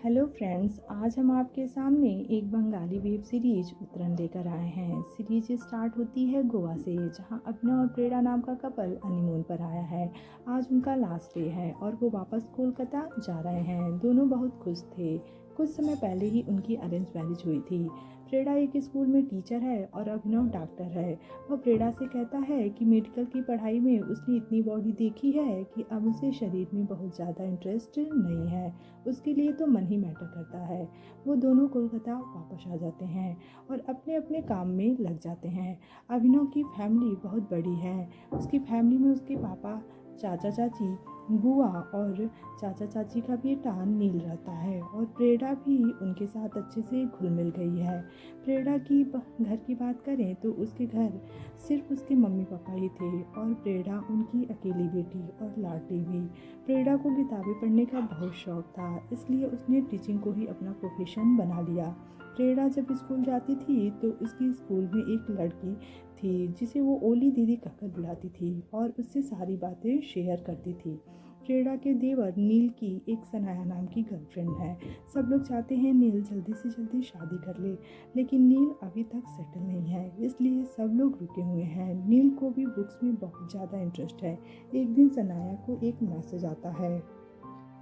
Hello friends, आज हम आपके सामने एक बंगाली वेब सीरीज उतरन लेकर आए हैं। सीरीज स्टार्ट होती है गोवा से, जहां अभिनव और प्रेरणा नाम का कपल हनीमून पर आया है। आज उनका लास्ट डे है और वो वापस कोलकाता जा रहे हैं। दोनों बहुत खुश थे। कुछ समय पहले ही उनकी अरेंज मैरिज हुई थी। प्रेरणा एक स्कूल में टीचर है और अभिनव डॉक्टर है। वह प्रेरणा से कहता है कि मेडिकल की पढ़ाई में उसने इतनी बॉडी देखी है कि अब उसे शरीर में बहुत ज़्यादा इंटरेस्ट नहीं है। उसके लिए तो मन ही मैटर करता है। वो दोनों कोलकाता वापस आ जाते हैं और अपने अपने काम में लग जाते हैं। अभिनव की फैमिली बहुत बड़ी है। उसकी फैमिली में उसके पापा, चाचा चाची, बुआ और चाचा चाची का बेटा नील रहता है और प्रेरणा भी उनके साथ अच्छे से घुल मिल गई है। प्रेरणा की घर की बात करें तो उसके घर सिर्फ उसके मम्मी पापा ही थे और प्रेरणा उनकी अकेली बेटी और लाडली भी। प्रेरणा को किताबें पढ़ने का बहुत शौक था, इसलिए उसने टीचिंग को ही अपना प्रोफेशन बना लिया। प्रेरणा जब स्कूल जाती थी तो उसकी स्कूल में एक लड़की थी जिसे वो ओली दीदी कहकर बुलाती थी और उससे सारी बातें शेयर करती थी। प्रेरणा के देवर नील की एक सनाया नाम की गर्लफ्रेंड है। सब लोग चाहते हैं नील जल्दी से जल्दी शादी कर ले, लेकिन नील अभी तक सेटल नहीं है, इसलिए सब लोग रुके हुए हैं। नील को भी बुक्स में बहुत ज़्यादा इंटरेस्ट है। एक दिन सनाया को एक मैसेज आता है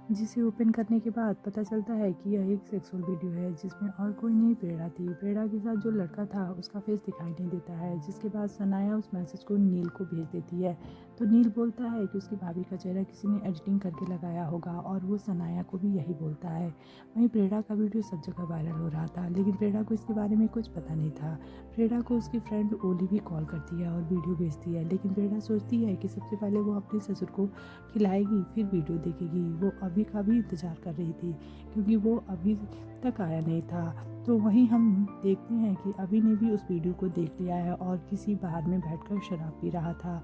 जिसे ओपन करने के बाद पता चलता है कि यह एक सेक्सुअल वीडियो है जिसमें और कोई नहीं प्रेरणा थी। प्रेरणा के साथ जो लड़का था उसका फेस दिखाई नहीं देता है, जिसके बाद सनाया उस मैसेज को नील को भेज देती है। तो नील बोलता है कि उसकी भाभी का चेहरा किसी ने एडिटिंग करके लगाया होगा और वो सनाया को भी यही बोलता है। वहीं प्रेरणा का वीडियो सब जगह वायरल हो रहा था, लेकिन प्रेरणा को इसके बारे में कुछ पता नहीं था। प्रेरणा को उसकी फ्रेंड ओली भी कॉल करती है और वीडियो भेजती है, लेकिन प्रेरणा सोचती है कि सबसे पहले वो अपने ससुर को खिलाएगी फिर वीडियो देखेगी। वो अभी का भी इंतज़ार कर रही थी क्योंकि वो अभी तक आया नहीं था। तो वहीं हम देखते हैं कि अभी ने भी उस वीडियो को देख लिया है और किसी बार में बैठकर शराब पी रहा था।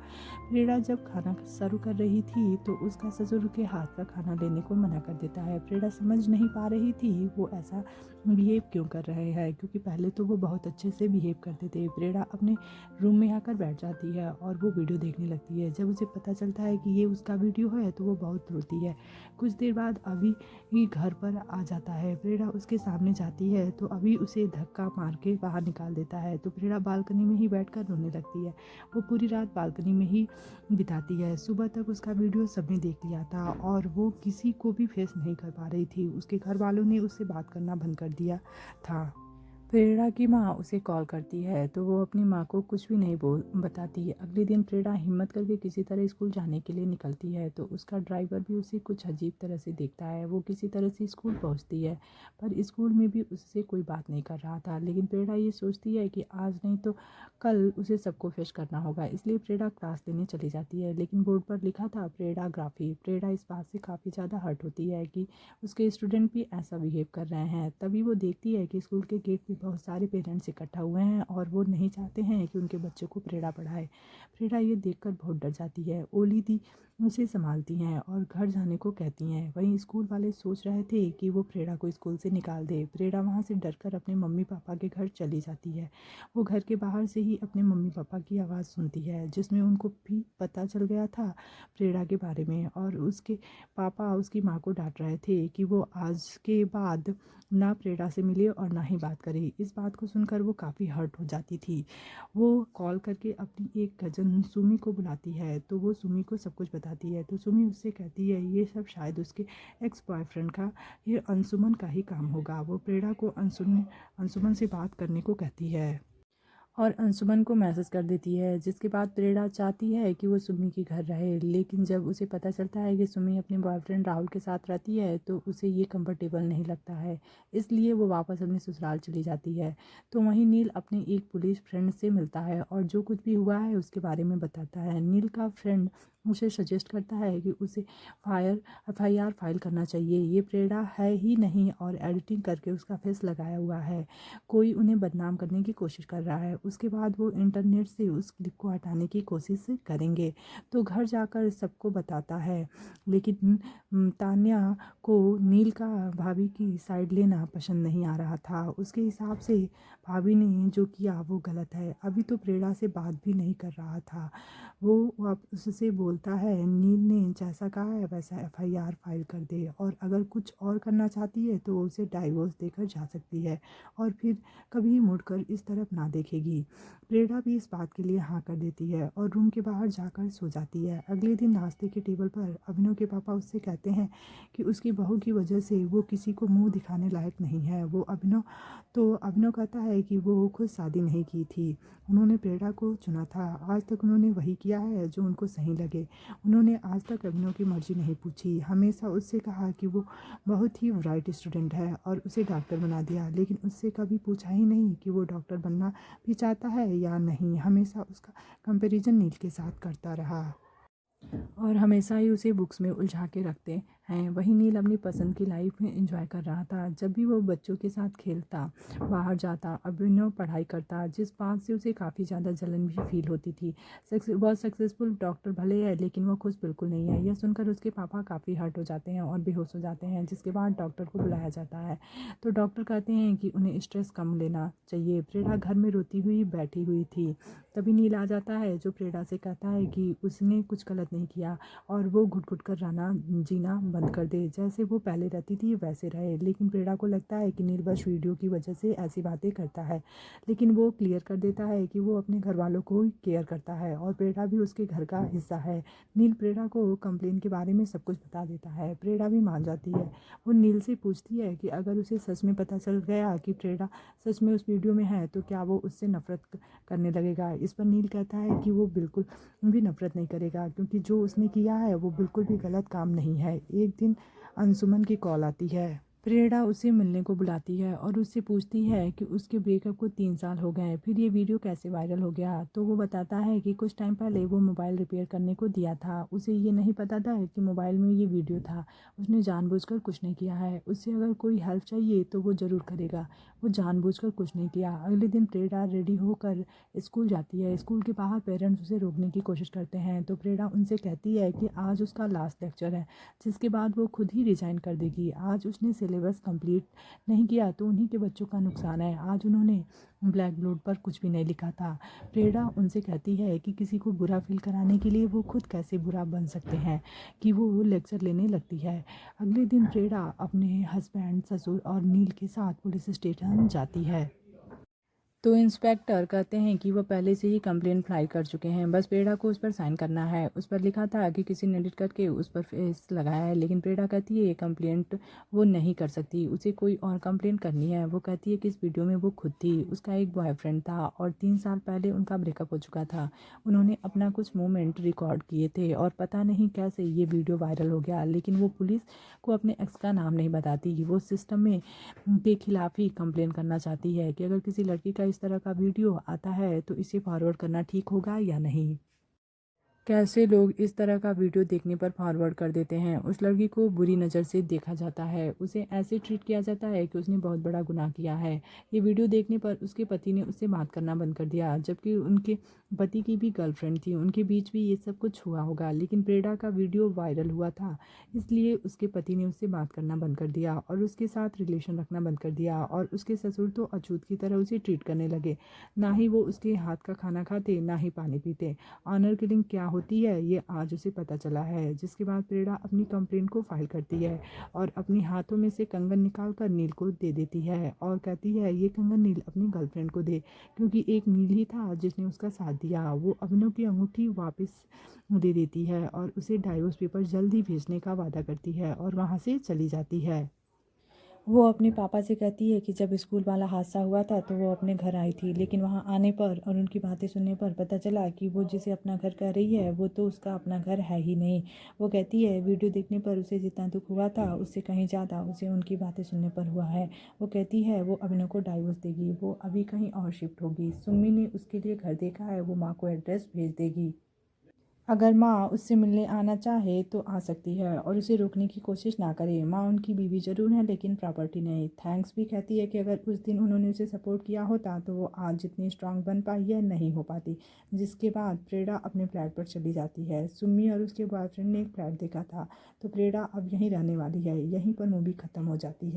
प्रेरणा जब खाना सर्व कर रही थी तो उसका ससुर के हाथ का खाना लेने को मना कर देता है। प्रेरणा समझ नहीं पा रही थी वो ऐसा बिहेव क्यों कर रहे हैं, क्योंकि पहले तो वो बहुत अच्छे से बिहेव करते थे। प्रेरणा अपने रूम में आकर बैठ जाती है और वो वीडियो देखने लगती है। जब उसे पता चलता है कि ये उसका वीडियो है तो वो बहुत रोती है। कुछ देर बाद अभी ही घर पर आ जाता है। प्रेरणा उसके सामने जाती है तो अभी उसे धक्का मार के बाहर निकाल देता है। तो प्रेरणा बालकनी में ही बैठकर रोने लगती है। वो पूरी रात बालकनी में ही बिताती है। सुबह तक उसका वीडियो सबने देख लिया था और वो किसी को भी फेस नहीं कर पा रही थी। उसके घर वालों ने उससे बात करना बंद कर दिया था। प्रेरणा की माँ उसे कॉल करती है तो वो अपनी माँ को कुछ भी नहीं बताती। अगले दिन प्रेरणा हिम्मत करके किसी तरह स्कूल जाने के लिए निकलती है तो उसका ड्राइवर भी उसे कुछ अजीब तरह से देखता है। वो किसी तरह से स्कूल पहुँचती है पर स्कूल में भी उससे कोई बात नहीं कर रहा था, लेकिन प्रेरणा ये सोचती है कि आज नहीं तो कल उसे सबको फेस करना होगा, इसलिए प्रेरणा क्लास लेने चली जाती है। लेकिन बोर्ड पर लिखा था प्रेरणाग्राफी। प्रेरणा इस बात से काफ़ी ज़्यादा हर्ट होती है कि उसके स्टूडेंट भी ऐसा बिहेव कर रहे हैं। तभी वो देखती है कि स्कूल के गेट पे बहुत सारे पेरेंट्स इकट्ठा हुए हैं और वो नहीं चाहते हैं कि उनके बच्चे को प्रेरणा पढ़ाए। प्रेरणा ये देखकर बहुत डर जाती है। ओली दी उसे संभालती हैं और घर जाने को कहती हैं। वहीं स्कूल वाले सोच रहे थे कि वो प्रेरणा को स्कूल से निकाल दे। प्रेरणा वहाँ से डरकर अपने मम्मी पापा के घर चली जाती है। वो घर के बाहर से ही अपने मम्मी पापा की आवाज़ सुनती है जिसमें उनको भी पता चल गया था प्रेरणा के बारे में, और उसके पापा उसकी माँ को डांट रहे थे कि वो आज के बाद ना प्रेरणा से मिले और ना ही बात करे। इस बात को सुनकर वो काफ़ी हर्ट हो जाती थी। वो कॉल करके अपनी एक कज़न सुमी को बुलाती है तो वो सुमी को सब कुछ बताती है। तो सुमी उससे कहती है ये सब शायद उसके एक्स बॉयफ्रेंड का, ये अंशुमन का ही काम होगा। वो प्रेरणा को अंशुमन से बात करने को कहती है और अंशुमन को मैसेज कर देती है, जिसके बाद प्रेरणा चाहती है कि वो सुमी के घर रहे। लेकिन जब उसे पता चलता है कि सुमी अपने बॉयफ्रेंड राहुल के साथ रहती है तो उसे ये कंफर्टेबल नहीं लगता है, इसलिए वो वापस अपने ससुराल चली जाती है। तो वहीं नील अपने एक पुलिस फ्रेंड से मिलता है और जो कुछ भी हुआ है उसके बारे में बताता है। नील का फ्रेंड उसे सजेस्ट करता है कि उसे FIR फाइल करना चाहिए। ये प्रेरणा है ही नहीं और एडिटिंग करके उसका फेस लगाया हुआ है। कोई उन्हें बदनाम करने की कोशिश कर रहा है। उसके बाद वो इंटरनेट से उस क्लिप को हटाने की कोशिश करेंगे। तो घर जाकर सबको बताता है, लेकिन तान्या को नील का भाभी की साइड लेना पसंद नहीं आ रहा था। उसके हिसाब से भाभी ने जो किया वो गलत है। अभी तो प्रेरणा से बात भी नहीं कर रहा था। वो उससे बोल बोलता है नील ने जैसा कहा है वैसा एफआईआर फाइल कर दे, और अगर कुछ और करना चाहती है तो उसे डाइवोर्स देकर जा सकती है और फिर कभी मुड़कर इस तरफ ना देखेगी। प्रेरणा भी इस बात के लिए हाँ कर देती है और रूम के बाहर जाकर सो जाती है। अगले दिन नाश्ते के टेबल पर अभिनव के पापा उससे कहते हैं कि उसकी बहू की वजह से वो किसी को मुंह दिखाने लायक नहीं है। अभिनव कहता है कि वो खुद शादी नहीं की थी, उन्होंने प्रेरणा को चुना था। आज तक उन्होंने वही किया है जो उनको सही लगे। उन्होंने आज तक अभिनव की मर्जी नहीं पूछी, हमेशा उससे कहा कि वो बहुत ही ब्राइट स्टूडेंट है और उसे डॉक्टर बना दिया, लेकिन उससे कभी पूछा ही नहीं कि वो डॉक्टर बनना भी चाहता है या नहीं। हमेशा उसका कंपैरिजन नील के साथ करता रहा और हमेशा ही उसे बुक्स में उलझा के रखते हैं। वहीं नील अपनी पसंद की लाइफ में एंजॉय कर रहा था। जब भी वो बच्चों के साथ खेलता, बाहर जाता, अभिनव पढ़ाई करता, जिस बात से उसे काफ़ी ज़्यादा जलन भी फील होती थी। बहुत सक्सेसफुल डॉक्टर भले है लेकिन वो खुश बिल्कुल नहीं है। यह सुनकर उसके पापा काफ़ी हर्ट हो जाते हैं और बेहोश हो जाते हैं, जिसके बाद डॉक्टर को बुलाया जाता है। तो डॉक्टर कहते हैं कि उन्हें स्ट्रेस कम लेना चाहिए। प्रेरणा घर में रोती हुई बैठी हुई थी। तभी नील आ जाता है जो प्रेरणा से कहता है कि उसने कुछ गलत नहीं किया और वो घुट घुट कर जीना बंद कर दे, जैसे वो पहले रहती थी वैसे रहे। लेकिन प्रेरणा को लगता है कि नील बस वीडियो की वजह से ऐसी बातें करता है, लेकिन वो क्लियर कर देता है कि वो अपने घर वालों को ही केयर करता है और प्रेरणा भी उसके घर का हिस्सा है। नील प्रेरणा को कंप्लेन के बारे में सब कुछ बता देता है। प्रेरणा भी मान जाती है। वो नील से पूछती है कि अगर उसे सच में पता चल गया कि प्रेरणा सच में उस वीडियो में है तो क्या वो उससे नफरत करने लगेगा। इस पर नील कहता है कि वो बिल्कुल भी नफरत नहीं करेगा, क्योंकि जो उसने किया है वो बिल्कुल भी गलत काम नहीं है। एक दिन अंशुमन की कॉल आती है। प्रेरणा उसे मिलने को बुलाती है और उससे पूछती है कि उसके ब्रेकअप को 3 साल हो गए, फिर ये वीडियो कैसे वायरल हो गया। तो वो बताता है कि कुछ टाइम पहले वो मोबाइल रिपेयर करने को दिया था। उसे ये नहीं पता था कि मोबाइल में ये वीडियो था। उसने जानबूझकर कुछ नहीं किया है। उससे अगर कोई हेल्प चाहिए तो वो ज़रूर करेगा। वो जानबूझकर कुछ नहीं किया। अगले दिन प्रेरणा रेडी होकर स्कूल जाती है। स्कूल के बाहर पेरेंट्स उसे रोकने की कोशिश करते हैं, तो प्रेरणा उनसे कहती है कि आज उसका लास्ट लेक्चर है, जिसके बाद वो खुद ही रिजाइन कर देगी। आज उसने सिलेबस कंप्लीट नहीं किया तो उन्हीं के बच्चों का नुकसान है। आज उन्होंने ब्लैक बोर्ड पर कुछ भी नहीं लिखा था। प्रेरणा उनसे कहती है कि किसी को बुरा फील कराने के लिए वो खुद कैसे बुरा बन सकते हैं, कि वो लेक्चर लेने लगती है। अगले दिन प्रेरणा अपने हस्बैंड, ससुर और नील के साथ पुलिस स्टेशन जाती है। तो इंस्पेक्टर कहते हैं कि वो पहले से ही कंप्लेंट फाइल कर चुके हैं, बस प्रेरणा को उस पर साइन करना है। उस पर लिखा था कि किसी ने एडिट करके उस पर फेस लगाया है, लेकिन प्रेरणा कहती है ये कंप्लेंट वो नहीं कर सकती, उसे कोई और कंप्लेंट करनी है। वो कहती है कि इस वीडियो में वो खुद थी, उसका एक बॉयफ्रेंड था और 3 साल पहले उनका ब्रेकअप हो चुका था। उन्होंने अपना कुछ मोमेंट रिकॉर्ड किए थे और पता नहीं कैसे ये वीडियो वायरल हो गया, लेकिन वो पुलिस को अपने एक्स का नाम नहीं बताती। वो सिस्टम में के खिलाफ ही कंप्लेन करना चाहती है कि अगर किसी लड़की का इस तरह का वीडियो आता है तो इसे फॉरवर्ड करना ठीक होगा या नहीं। कैसे लोग इस तरह का वीडियो देखने पर फॉरवर्ड कर देते हैं। उस लड़की को बुरी नज़र से देखा जाता है, उसे ऐसे ट्रीट किया जाता है कि उसने बहुत बड़ा गुनाह किया है। ये वीडियो देखने पर उसके पति ने उससे बात करना बंद कर दिया, जबकि उनके पति की भी गर्लफ्रेंड थी, उनके बीच भी ये सब कुछ हुआ होगा। लेकिन प्रेरणा का वीडियो वायरल हुआ था, इसलिए उसके पति ने उससे बात करना बंद कर दिया और उसके साथ रिलेशन रखना बंद कर दिया। और उसके ससुर तो अछूत की तरह उसे ट्रीट करने लगे। ना ही वो उसके हाथ का खाना खाते, ना ही पानी पीते। ऑनर किलिंग क्या होती है ये आज उसे पता चला है, जिसके बाद प्रेरणा अपनी कंप्लेंट को फाइल करती है और अपने हाथों में से कंगन निकाल कर नील को दे देती है और कहती है ये कंगन नील अपनी गर्लफ्रेंड को दे, क्योंकि एक नील ही था जिसने उसका साथ दिया। वो अभिनव की अंगूठी वापस दे देती है और उसे डाइवोर्स पेपर जल्दी भेजने का वादा करती है और वहाँ से चली जाती है। वो अपने पापा से कहती है कि जब स्कूल वाला हादसा हुआ था तो वो अपने घर आई थी, लेकिन वहाँ आने पर और उनकी बातें सुनने पर पता चला कि वो जिसे अपना घर कह रही है वो तो उसका अपना घर है ही नहीं। वो कहती है वीडियो देखने पर उसे जितना दुख हुआ था उससे कहीं ज़्यादा उसे उनकी बातें सुनने पर हुआ है। वो कहती है वो अभिनव को डाइवोर्स देगी, वो अभी कहीं और शिफ्ट होगी। सुम्मी ने उसके लिए घर देखा है, वो माँ को एड्रेस भेज देगी। अगर माँ उससे मिलने आना चाहे तो आ सकती है और उसे रोकने की कोशिश ना करे। माँ उनकी बीवी जरूर है लेकिन प्रॉपर्टी नहीं। थैंक्स भी कहती है कि अगर उस दिन उन्होंने उसे सपोर्ट किया होता तो वो आज जितनी स्ट्रांग बन पाई है नहीं हो पाती। जिसके बाद प्रेरणा अपने फ्लैट पर चली जाती है। सुम्मी और उसके बॉयफ्रेंड ने एक फ्लैट देखा था, तो प्रेरणा अब यहीं रहने वाली है। यहीं पर मूवी ख़त्म हो जाती है।